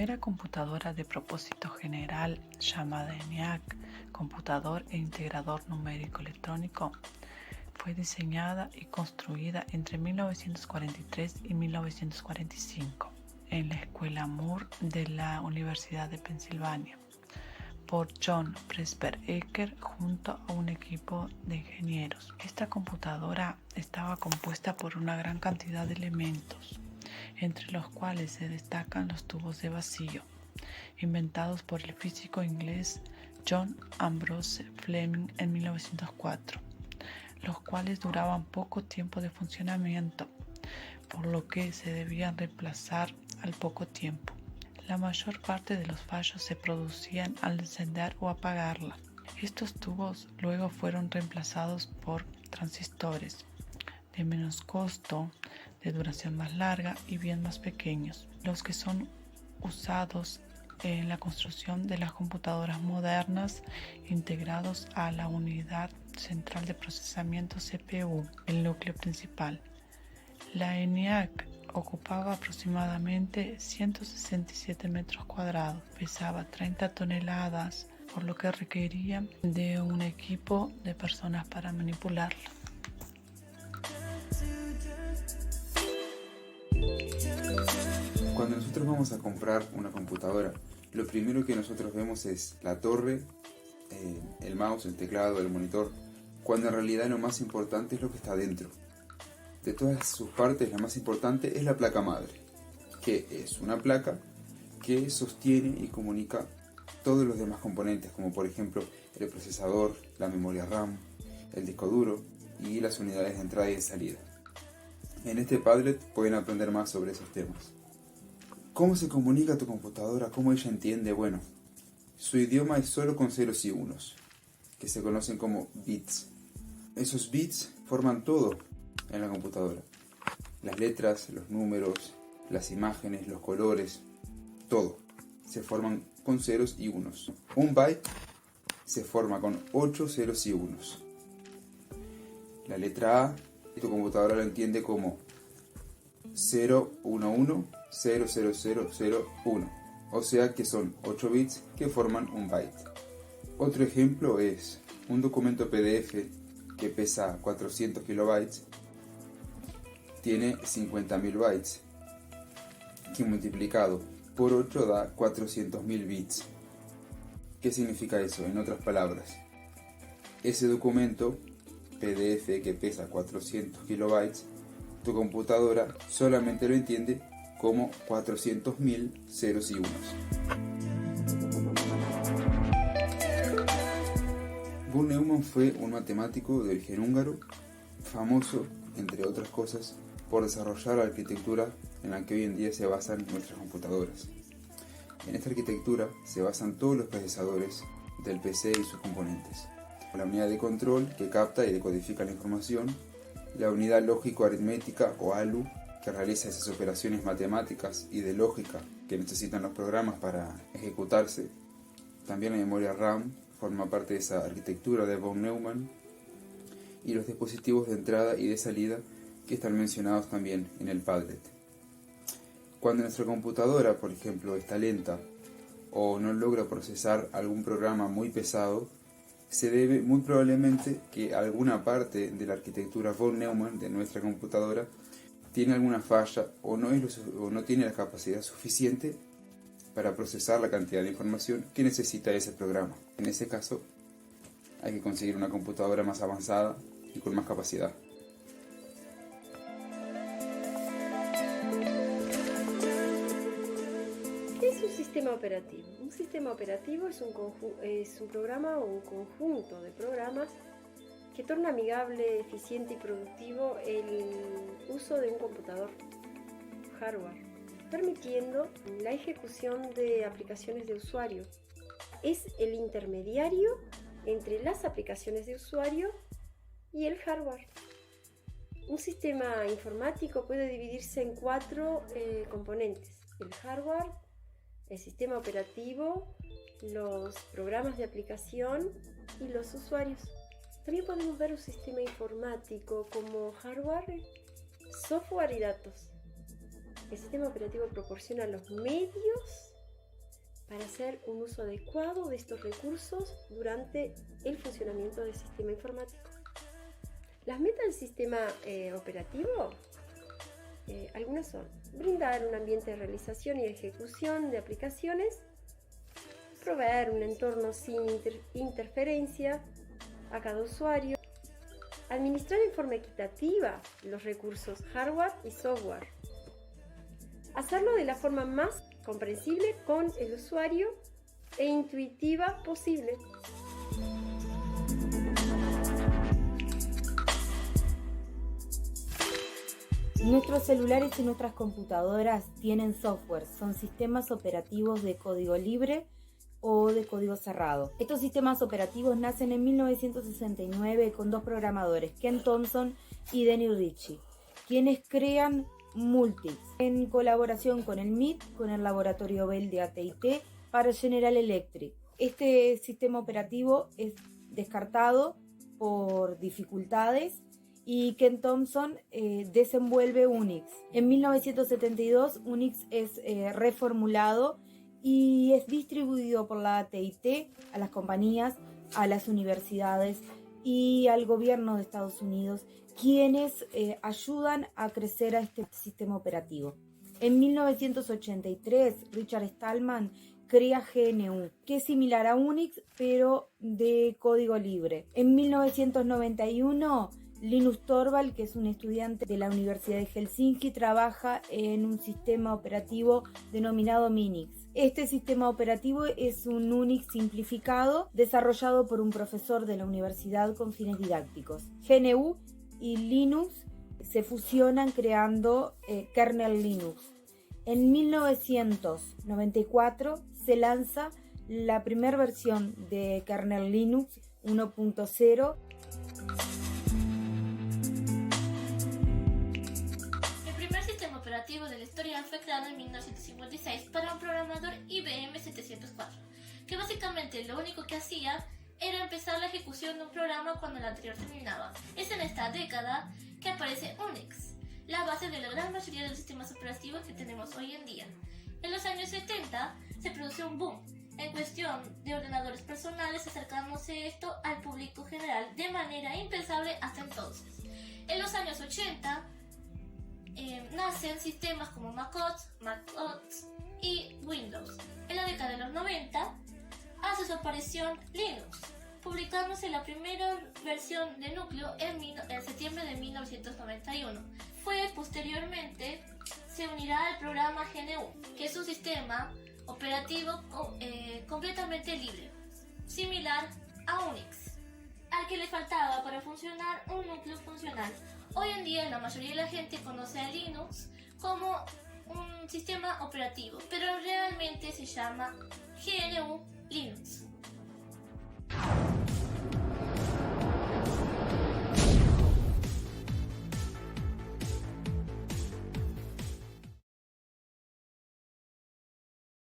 primera computadora de propósito general, llamada ENIAC, computador e integrador numérico electrónico, fue diseñada y construida entre 1943 y 1945 en la Escuela Moore de la Universidad de Pensilvania por John Presper Ecker junto a un equipo de ingenieros. Esta computadora estaba compuesta por una gran cantidad de elementos, entre los cuales se destacan los tubos de vacío, inventados por el físico inglés John Ambrose Fleming en 1904, los cuales duraban poco tiempo de funcionamiento, por lo que se debían reemplazar al poco tiempo. La mayor parte de los fallos se producían al encender o apagarla. Estos tubos luego fueron reemplazados por transistores de menos costo, de duración más larga y bien más pequeños, los que son usados en la construcción de las computadoras modernas integrados a la unidad central de procesamiento CPU, el núcleo principal. La ENIAC ocupaba aproximadamente 167 metros cuadrados, pesaba 30 toneladas, por lo que requería de un equipo de personas para manipularla. Cuando nosotros vamos a comprar una computadora, lo primero que nosotros vemos es la torre, el mouse, el teclado, el monitor, cuando en realidad lo más importante es lo que está dentro. De todas sus partes, la más importante es la placa madre, que es una placa que sostiene y comunica todos los demás componentes, como por ejemplo el procesador, la memoria RAM, el disco duro y las unidades de entrada y de salida. En este Padlet pueden aprender más sobre esos temas. ¿Cómo se comunica tu computadora? ¿Cómo ella entiende? Bueno, su idioma es solo con ceros y unos, que se conocen como bits. Esos bits forman todo en la computadora. Las letras, los números, las imágenes, los colores, todo se forman con ceros y unos. Un byte se forma con 8 ceros y unos. La letra A, tu computadora lo entiende como 011000001, o sea que son 8 bits que forman un byte. Otro ejemplo es un documento PDF que pesa 400 kilobytes, tiene 50.000 bytes, que multiplicado por 8 da 400.000 bits. ¿Qué significa eso? En otras palabras, ese documento PDF que pesa 400 kilobytes, tu computadora solamente lo entiende como 400.000 ceros y unos. Von Neumann fue un matemático de origen húngaro, famoso, entre otras cosas, por desarrollar la arquitectura en la que hoy en día se basan nuestras computadoras. En esta arquitectura se basan todos los procesadores del PC y sus componentes. La unidad de control que capta y decodifica la información, la unidad lógico-aritmética o ALU que realiza esas operaciones matemáticas y de lógica que necesitan los programas para ejecutarse. También la memoria RAM forma parte de esa arquitectura de von Neumann, y los dispositivos de entrada y de salida que están mencionados también en el Padlet. Cuando nuestra computadora, por ejemplo, está lenta o no logra procesar algún programa muy pesado, se debe muy probablemente que alguna parte de la arquitectura von Neumann de nuestra computadora tiene alguna falla o no tiene la capacidad suficiente para procesar la cantidad de información que necesita ese programa. En ese caso, hay que conseguir una computadora más avanzada y con más capacidad. ¿Qué es un sistema operativo? Un sistema operativo es un programa o un conjunto de programas que torna amigable, eficiente y productivo el uso de un computador hardware, permitiendo la ejecución de aplicaciones de usuario. Es el intermediario entre las aplicaciones de usuario y el hardware. Un sistema informático puede dividirse en 4 componentes: el hardware, el sistema operativo, los programas de aplicación y los usuarios. También podemos ver un sistema informático como hardware, software y datos. El sistema operativo proporciona los medios para hacer un uso adecuado de estos recursos durante el funcionamiento del sistema informático. Las metas del sistema operativo, algunas son brindar un ambiente de realización y ejecución de aplicaciones, proveer un entorno sin interferencia a cada usuario, administrar en forma equitativa los recursos hardware y software, hacerlo de la forma más comprensible con el usuario e intuitiva posible. Nuestros celulares y nuestras computadoras tienen software, son sistemas operativos de código libre o de código cerrado. Estos sistemas operativos nacen en 1969 con dos programadores, Ken Thompson y Denny Ritchie, quienes crean Multics en colaboración con el MIT, con el laboratorio Bell de AT&T para General Electric. Este sistema operativo es descartado por dificultades y Ken Thompson desenvuelve Unix. En 1972 Unix es reformulado y es distribuido por la AT&T a las compañías, a las universidades y al gobierno de Estados Unidos, quienes ayudan a crecer a este sistema operativo. En 1983, Richard Stallman crea GNU, que es similar a Unix, pero de código libre. En 1991, Linus Torvald, que es un estudiante de la Universidad de Helsinki, trabaja en un sistema operativo denominado Minix. Este sistema operativo es un Unix simplificado desarrollado por un profesor de la universidad con fines didácticos. GNU y Linux se fusionan creando kernel Linux. En 1994 se lanza la primera versión de kernel Linux 1.0. De la historia fue creado en 1956 para un programador IBM 704, que básicamente lo único que hacía era empezar la ejecución de un programa cuando el anterior terminaba. Es en esta década que aparece Unix, la base de la gran mayoría de los sistemas operativos que tenemos hoy en día. En los años 70 se produjo un boom en cuestión de ordenadores personales, acercándose esto al público general de manera impensable hasta entonces. En los años 80 nacen sistemas como MacOS y Windows. En la década de los 90 hace su aparición Linux, publicándose la primera versión de núcleo en septiembre de 1991. Posteriormente se unirá al programa GNU, que es un sistema operativo completamente libre, similar a Unix, al que le faltaba para funcionar un núcleo funcional. Hoy en día la mayoría de la gente conoce a Linux como un sistema operativo, pero realmente se llama GNU Linux.